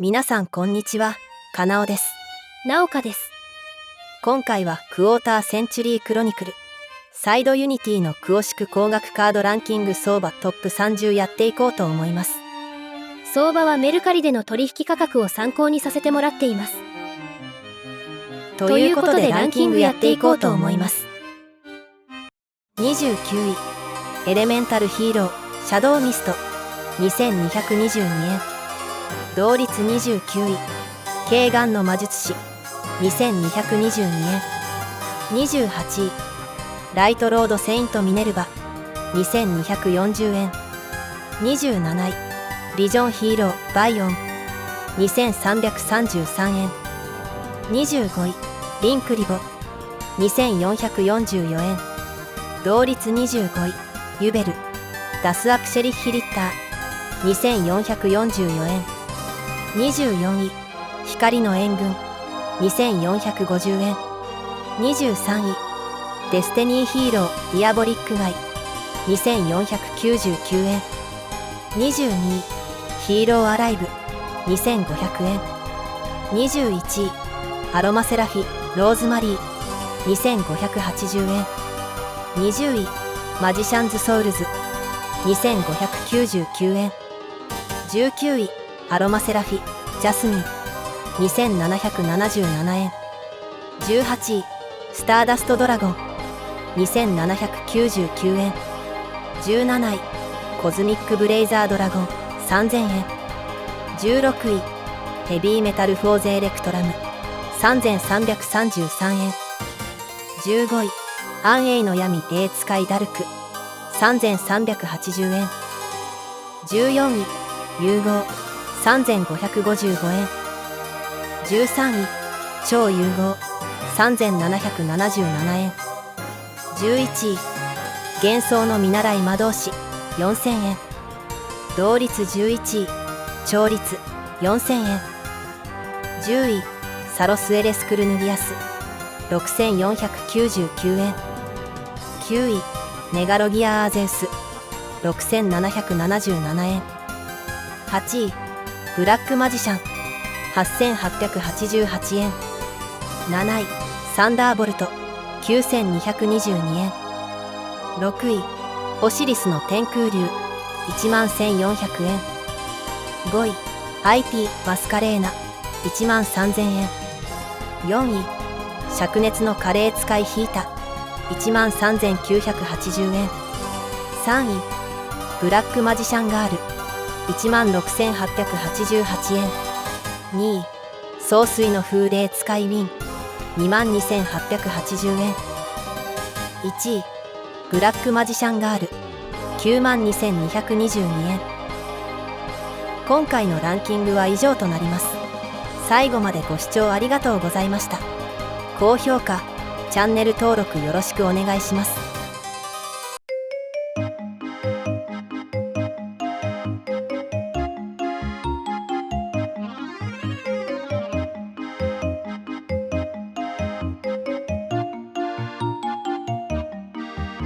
皆さんこんにちは、かなおです。なおかです。今回はクォーターセンチュリークロニクルサイドユニティのクオシク高額カードランキング相場トップ30やっていこうと思います。相場はメルカリでの取引価格を参考にさせてもらっています。ということでランキングやっていこうと思います。29位エレメンタルヒーローシャドウミスト2222円。同率29位ケーガンの魔術師2222円。28位ライトロードセイントミネルヴァ2240円。27位ビジョンヒーローバイオン2333円。25位リンクリボ2444円。同率25位ユベルダスアクシェリッヒリッター2444円。24位光の援軍2450円。23位デスティニーヒーローディアボリックガイ2499円。22位ヒーローアライブ2500円。21位アロマセラフィローズマリー2580円。20位マジシャンズソウルズ2599円。19位アロマセラフィジャスミン2777円。18位スターダストドラゴン2799円。17位コズミックブレイザードラゴン3000円。16位ヘビーメタルフォーゼエレクトラム3333円。15位アンエイの闇霊使いダルク3380円。14位融合3555円。13位超融合3777円。11位幻想の見習い魔導士4000円。同率11位調律4000円。10位サロスエレスクルヌギアス6499円。9位メガロギアアーゼウス6777円。8位ブラックマジシャン8888円。7位サンダーボルト9222円。6位オシリスの天空竜11400円。5位 IP マスカレーナ13000円。4位灼熱のカレー使いヒータ13980円。3位ブラックマジシャンガール16888円。2位総帥の風鈴使いウィン22880円。1位ブラックマジシャンガール92222円。今回のランキングは以上となります。最後までご視聴ありがとうございました。高評価、チャンネル登録よろしくお願いします。